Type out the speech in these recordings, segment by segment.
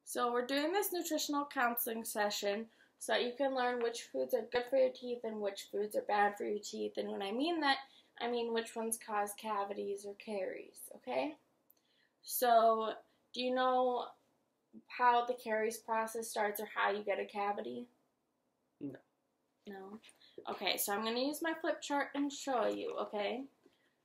So we're doing this nutritional counseling session so that you can learn which foods are good for your teeth and which foods are bad for your teeth. And when I mean that, I mean which ones cause cavities or caries, okay? So do you know how the caries process starts or how you get a cavity? No. No? Okay, so I'm going to use my flip chart and show you, okay?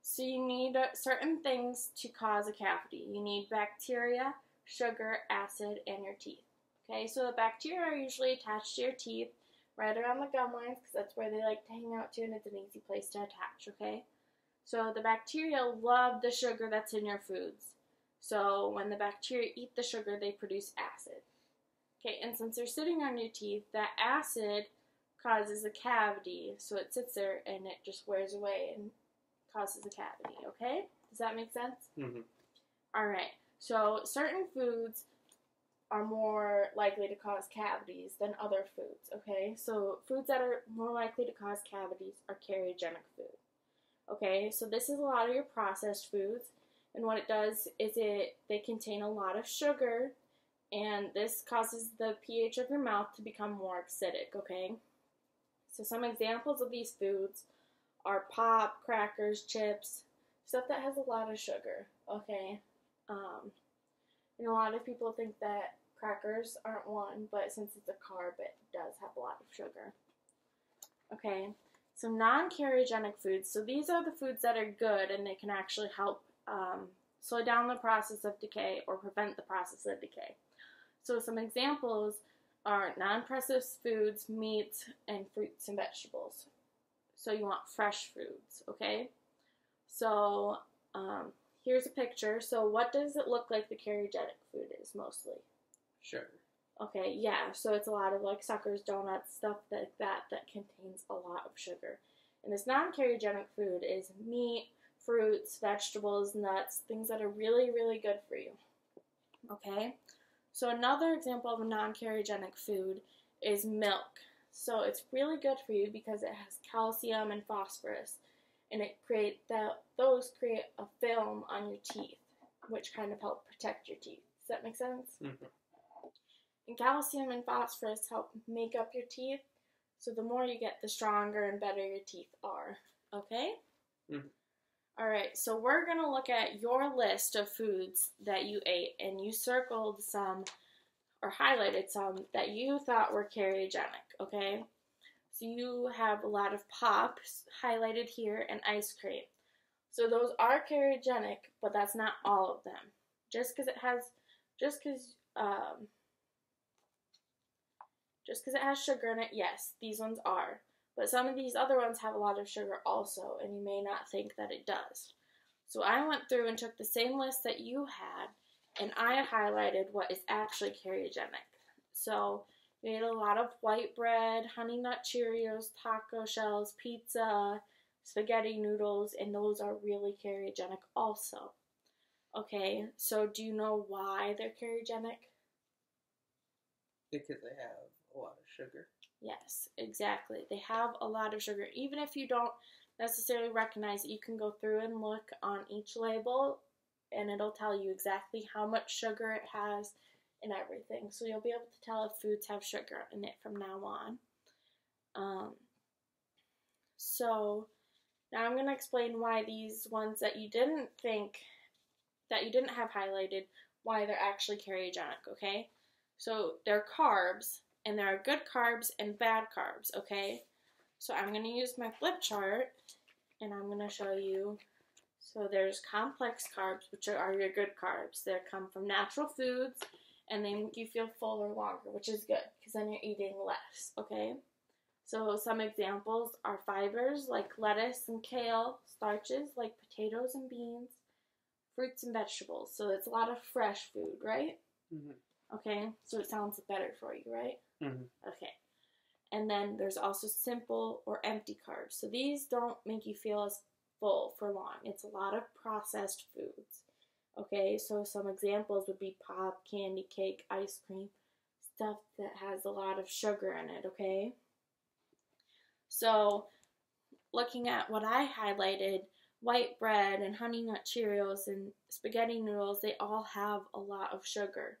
So you need certain things to cause a cavity. You need bacteria, sugar, acid, and your teeth. Okay, so the bacteria are usually attached to your teeth right around the gum lines because that's where they like to hang out to and it's an easy place to attach, okay? So the bacteria love the sugar that's in your foods. So when the bacteria eat the sugar, they produce acid. Okay, and since they're sitting on your teeth, that acid causes a cavity. So it sits there and it just wears away and causes a cavity, okay? Does that make sense? Mm-hmm. All right. So certain foods are more likely to cause cavities than other foods, okay? So foods that are more likely to cause cavities are cariogenic food. Okay, so this is a lot of your processed foods, and what it does is they contain a lot of sugar, and this causes the pH of your mouth to become more acidic, okay? So some examples of these foods are pop, crackers, chips, stuff that has a lot of sugar, okay? And a lot of people think that crackers aren't one, but since it's a carb, it does have a lot of sugar. Okay, so non-cariogenic foods. So these are the foods that are good and they can actually help slow down the process of decay or prevent the process of decay. So some examples are non-processed foods, meats, and fruits and vegetables. So you want fresh foods, okay? So here's a picture. So what does it look like the cariogenic food is mostly? Sugar. Okay, yeah, so it's a lot of like suckers, donuts, stuff like that contains a lot of sugar. And this non-cariogenic food is meat, fruits, vegetables, nuts, things that are really, really good for you. Okay, so another example of a non-cariogenic food is milk. So it's really good for you because it has calcium and phosphorus, and those create a film on your teeth, which kind of help protect your teeth. Does that make sense? Mm-hmm. And calcium and phosphorus help make up your teeth, so the more you get, the stronger and better your teeth are. Okay? Mm-hmm. All right, so we're going to look at your list of foods that you ate, and you circled some or highlighted some that you thought were cariogenic, okay? So you have a lot of pops highlighted here and ice cream. So those are cariogenic, but that's not all of them. Just because it has sugar in it, yes, these ones are. But some of these other ones have a lot of sugar also, and you may not think that it does. So I went through and took the same list that you had, and I highlighted what is actually cariogenic. So we ate a lot of white bread, Honey Nut Cheerios, taco shells, pizza, spaghetti noodles, and those are really cariogenic also. Okay, so do you know why they're cariogenic? Because they have a lot of sugar. Yes, exactly. They have a lot of sugar. Even if you don't necessarily recognize it, you can go through and look on each label and it'll tell you exactly how much sugar it has and everything. So you'll be able to tell if foods have sugar in it from now on. So now I'm going to explain why these ones that you didn't have highlighted, why they're actually cariogenic, okay? So they're carbs, and there are good carbs and bad carbs, okay? So I'm going to use my flip chart, and I'm going to show you. So there's complex carbs, which are your good carbs. They come from natural foods, and they make you feel fuller longer, which is good, because then you're eating less, okay? So some examples are fibers, like lettuce and kale, starches, like potatoes and beans, fruits and vegetables. So it's a lot of fresh food, right? Mm-hmm. Okay, so it sounds better for you, right? Mm-hmm. Okay. And then there's also simple or empty carbs. So these don't make you feel as full for long. It's a lot of processed foods. Okay, so some examples would be pop, candy, cake, ice cream, stuff that has a lot of sugar in it, okay? So looking at what I highlighted, white bread and Honey Nut Cheerios and spaghetti noodles, they all have a lot of sugar.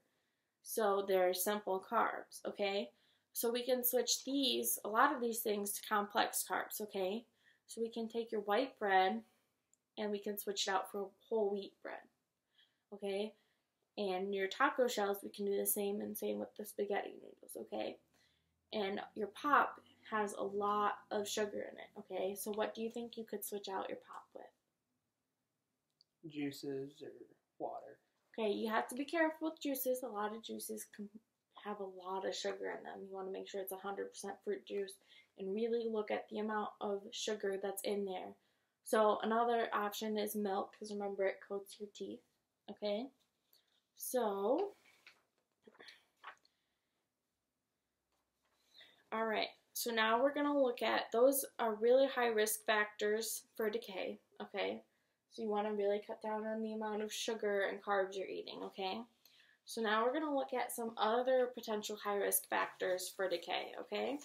So they're simple carbs, okay? So we can switch a lot of these things to complex carbs, okay? So we can take your white bread and we can switch it out for whole wheat bread, okay? And your taco shells, we can do the same, and same with the spaghetti noodles, okay? And your pop has a lot of sugar in it, okay? So what do you think you could switch out your pop with? Juices or water. Okay, you have to be careful with juices. A lot of juices can have a lot of sugar in them. You want to make sure it's 100% fruit juice and really look at the amount of sugar that's in there. So another option is milk, because remember, it coats your teeth, okay? So, all right. So now we're going to look at, those are really high risk factors for decay, okay? So you want to really cut down on the amount of sugar and carbs you're eating, okay? So now we're going to look at some other potential high risk factors for decay, okay?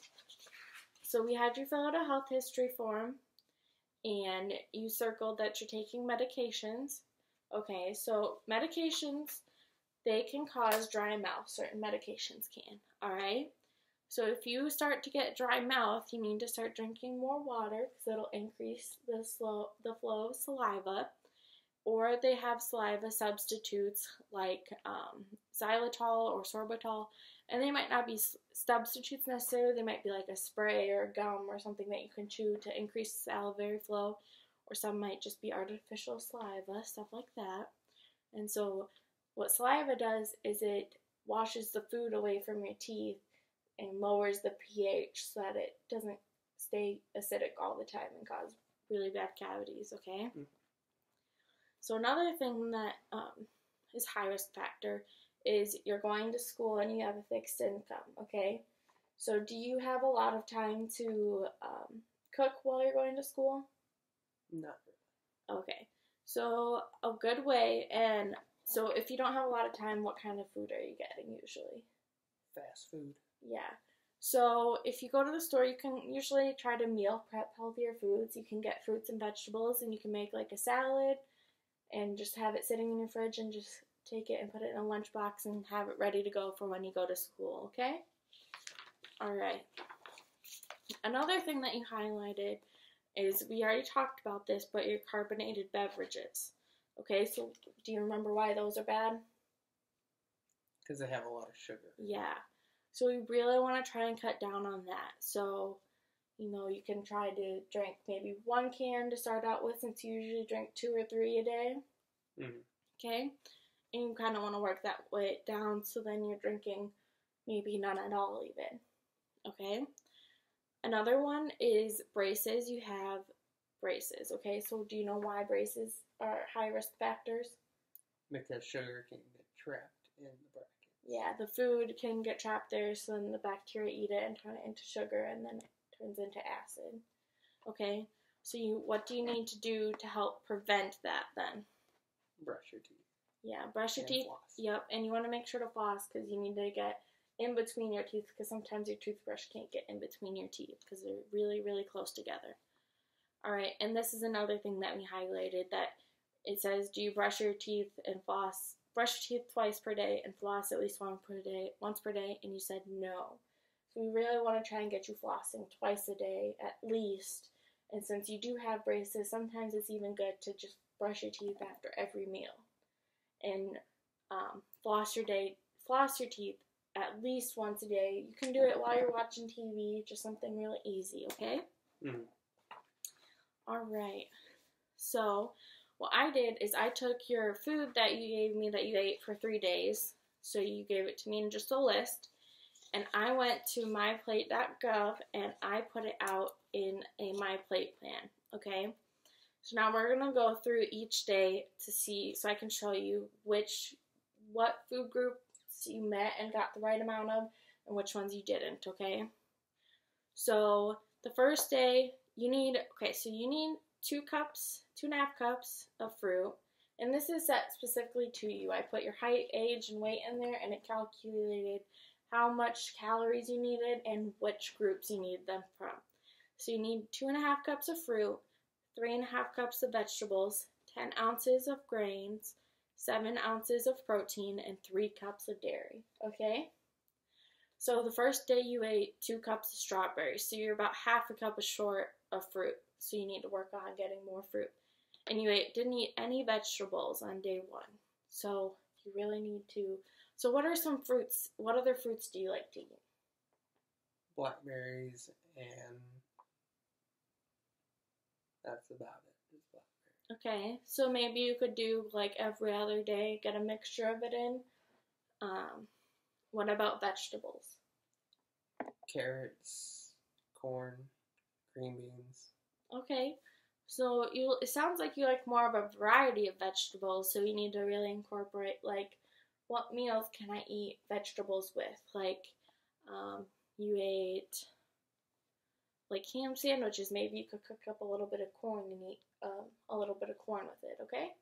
So we had you fill out a health history form, and you circled that you're taking medications. Okay, so medications, they can cause dry mouth. Certain medications can, all right? So if you start to get dry mouth, you need to start drinking more water, because it'll increase the flow of saliva. Or they have saliva substitutes like xylitol or sorbitol, and they might not be substitutes necessarily. They might be like a spray or gum or something that you can chew to increase salivary flow, or some might just be artificial saliva, stuff like that. And so what saliva does is it washes the food away from your teeth and lowers the pH so that it doesn't stay acidic all the time and cause really bad cavities, okay? Mm-hmm. So another thing that is high risk factor is you're going to school and you have a fixed income, okay? So do you have a lot of time to cook while you're going to school? Not really. Okay. So a good way, and so if you don't have a lot of time, what kind of food are you getting usually? Fast food. Yeah. So if you go to the store, you can usually try to meal prep healthier foods. You can get fruits and vegetables, and you can make like a salad and just have it sitting in your fridge and just take it and put it in a lunchbox and have it ready to go for when you go to school, okay? All right. Another thing that you highlighted is, we already talked about this, but your carbonated beverages. Okay, so do you remember why those are bad? Because they have a lot of sugar. Yeah. So we really want to try and cut down on that. So, you can try to drink maybe 1 can to start out with, since you usually drink 2 or 3 a day. Mm-hmm. Okay? And you kind of want to work that way down, so then you're drinking maybe none at all even. Okay? Another one is braces. You have braces, okay? So do you know why braces are high risk factors? Because sugar can get trapped in the brackets. Yeah, the food can get trapped there, so then the bacteria eat it and turn it into sugar, and then it turns into acid. Okay? So what do you need to do to help prevent that then? Brush your teeth. Yeah, brush your and teeth. Floss. Yep, and you want to make sure to floss, because you need to get in between your teeth, because sometimes your toothbrush can't get in between your teeth because they're really, really close together. All right, and this is another thing that we highlighted, that it says, do you brush your teeth and floss? Brush your teeth twice per day and floss at least once per day, and you said no. So we really want to try and get you flossing twice a day at least. And since you do have braces, sometimes it's even good to just brush your teeth after every meal. And floss your teeth at least once a day. You can do it while you're watching TV, just something really easy, okay? Mm-hmm. All right. So what I did is I took your food that you gave me that you ate for 3 days, so you gave it to me in just a list, and I went to myplate.gov and I put it out in a MyPlate plan, okay? So now we're going to go through each day to see, so I can show you what food groups you met and got the right amount of, and which ones you didn't, okay? So the first day, you need 2.5 cups of fruit, and this is set specifically to you. I put your height, age, and weight in there, and it calculated how much calories you needed and which groups you need them from. So you need 2.5 cups of fruit, 3.5 cups of vegetables, 10 ounces of grains, 7 ounces of protein, and 3 cups of dairy. Okay? So the first day you ate 2 cups of strawberries, so you're about half a cup short of fruit. So you need to work on getting more fruit. And you didn't eat any vegetables on day 1. So you really need to. So what are some fruits? What other fruits do you like to eat? Blackberries, and that's about it. Just blackberries. Okay, so maybe you could do like every other day, get a mixture of it in. What about vegetables? Carrots, corn, green beans. Okay, so it sounds like you like more of a variety of vegetables, so you need to really incorporate like what meals can I eat vegetables with? Like you ate like ham sandwiches, maybe you could cook up a little bit of corn and eat a little bit of corn with it, okay?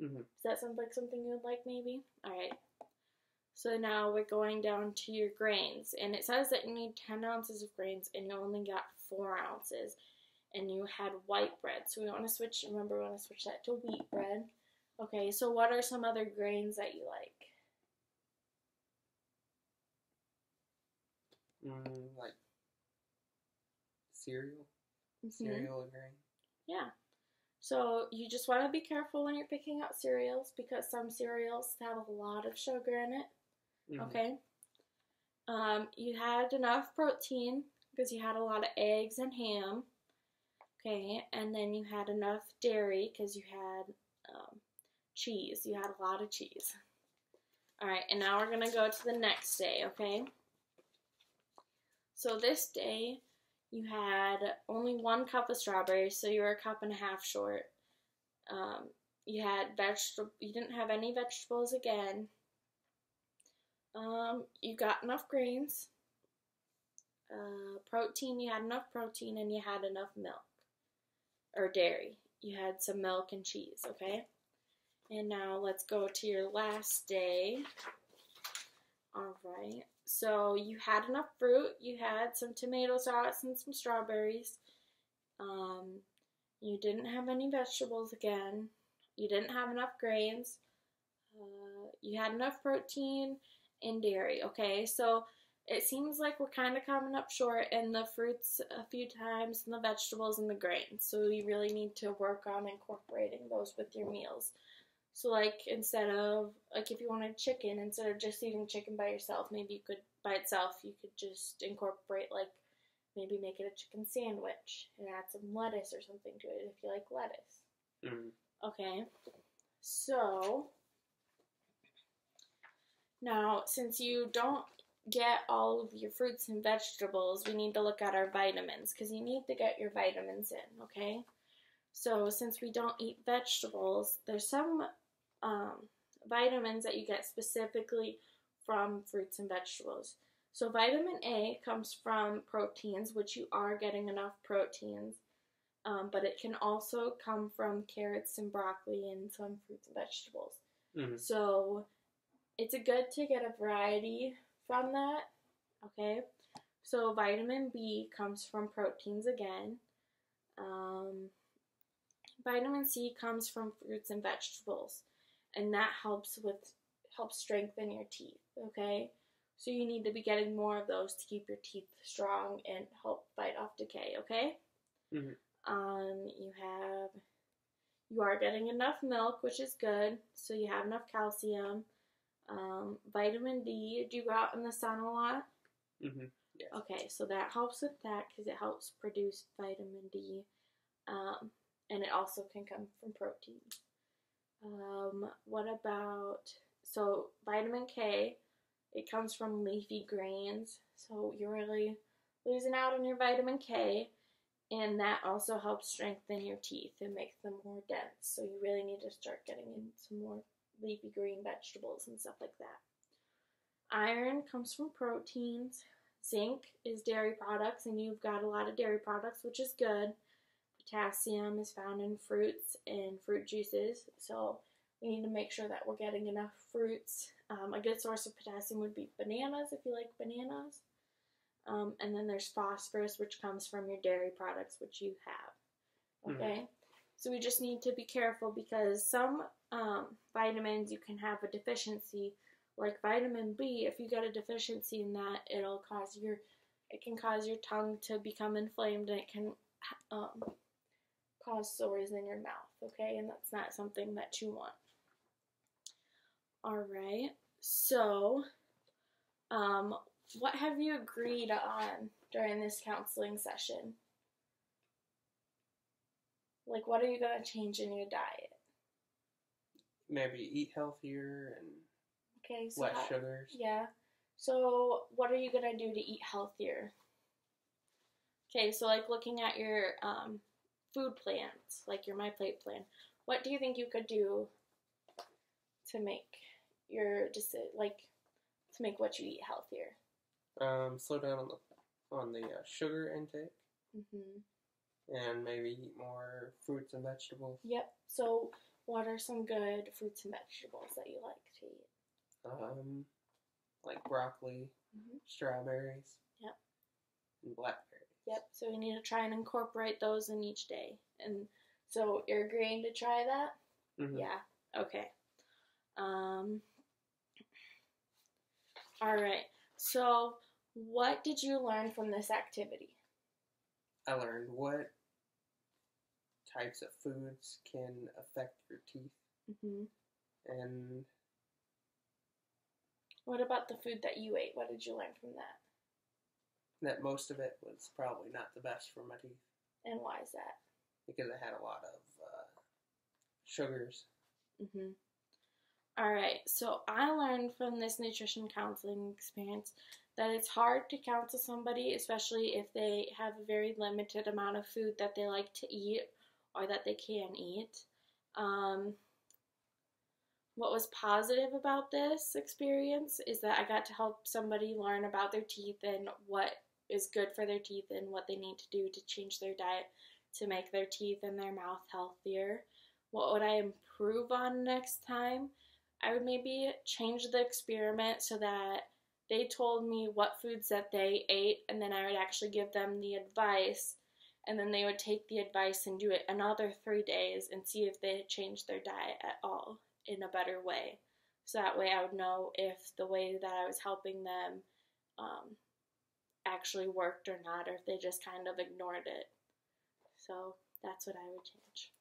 Mm-hmm. Does that sound like something you would like maybe? Alright. So now we're going down to your grains, and it says that you need 10 ounces of grains, and you only got 4 ounces, and you had white bread. So we want to switch that to wheat bread. Okay, so what are some other grains that you like? Like cereal. Mm-hmm. Cereal and grain. Yeah. So you just want to be careful when you're picking out cereals because some cereals have a lot of sugar in it. Mm-hmm. Okay. You had enough protein because you had a lot of eggs and ham. Okay, and then you had enough dairy because you had cheese. You had a lot of cheese. All right, and now we're gonna go to the next day. Okay. So this day, you had only 1 cup of strawberries, so you were a cup and a half short. You didn't have any vegetables again. You got enough grains. Protein, you had enough protein, and you had enough milk. Or dairy. You had some milk and cheese, okay? And now let's go to your last day. Alright. So you had enough fruit. You had some tomato sauce and some strawberries. You didn't have any vegetables again. You didn't have enough grains. You had enough protein and dairy, okay? So it seems like we're kind of coming up short in the fruits a few times and the vegetables and the grains. So you really need to work on incorporating those with your meals. So like instead of, like if you wanted chicken, instead of just eating chicken by yourself, maybe you could, by itself, you could just incorporate like, maybe make it a chicken sandwich and add some lettuce or something to it if you like lettuce. Mm-hmm. Okay, so now since you don't get all of your fruits and vegetables, we need to look at our vitamins because you need to get your vitamins in, okay? So since we don't eat vegetables, there's some vitamins that you get specifically from fruits and vegetables. So vitamin A comes from proteins, which you are getting enough proteins, but it can also come from carrots and broccoli and some fruits and vegetables. Mm-hmm. So it's good to get a variety from that, okay? So vitamin B comes from proteins again. Vitamin C comes from fruits and vegetables, and that helps strengthen your teeth, okay? So you need to be getting more of those to keep your teeth strong and help fight off decay, okay? Mm-hmm. You are getting enough milk, which is good, so you have enough calcium. Vitamin D, do you go out in the sun a lot? Mm-hmm. Yes. Okay, so that helps with that because it helps produce vitamin D. And it also can come from protein. So vitamin K, it comes from leafy greens. So you're really losing out on your vitamin K, and that also helps strengthen your teeth and make them more dense. So you really need to start getting in some more leafy green vegetables and stuff like that. Iron comes from proteins. Zinc is dairy products, and you've got a lot of dairy products, which is good. Potassium is found in fruits and fruit juices, so we need to make sure that we're getting enough fruits. A good source of potassium would be bananas, if you like bananas. And then there's phosphorus, which comes from your dairy products, which you have. Okay? Mm-hmm. So we just need to be careful because some vitamins, you can have a deficiency. Like vitamin B, if you get a deficiency in that, it can cause your tongue to become inflamed, and it can um, cause sores in your mouth, okay? And that's not something that you want. All right, so what have you agreed on during this counseling session? Like, what are you going to change in your diet? Maybe eat healthier and Okay, so less sugars. Yeah. So, what are you going to do to eat healthier? Okay, so like looking at your food plans, like your My Plate plan, what do you think you could do to make to make what you eat healthier? Slow down on the sugar intake, Mhm. and maybe eat more fruits and vegetables. Yep. So, what are some good fruits and vegetables that you like to eat? Like broccoli, strawberries, Yep. and blackberries. Yep. So we need to try and incorporate those in each day. And so you're agreeing to try that? Mm-hmm. Yeah. Okay. All right. So, what did you learn from this activity? I learned what types of foods can affect your teeth, and what about the food that you ate? What did you learn from that? that most of it was probably not the best for my teeth. And why is that? Because it had a lot of sugars. All right, so I learned from this nutrition counseling experience that it's hard to counsel somebody, especially if they have a very limited amount of food that they like to eat or that they can eat. What was positive about this experience is that I got to help somebody learn about their teeth and what is good for their teeth and what they need to do to change their diet to make their teeth and their mouth healthier. What would I improve on next time? I would maybe change the experiment so that they told me what foods that they ate, and then I would actually give them the advice, and then they would take the advice and do it another 3 days and see if they had changed their diet at all in a better way. So that way I would know if the way that I was helping them actually worked or not, or if they just kind of ignored it. So that's what I would change.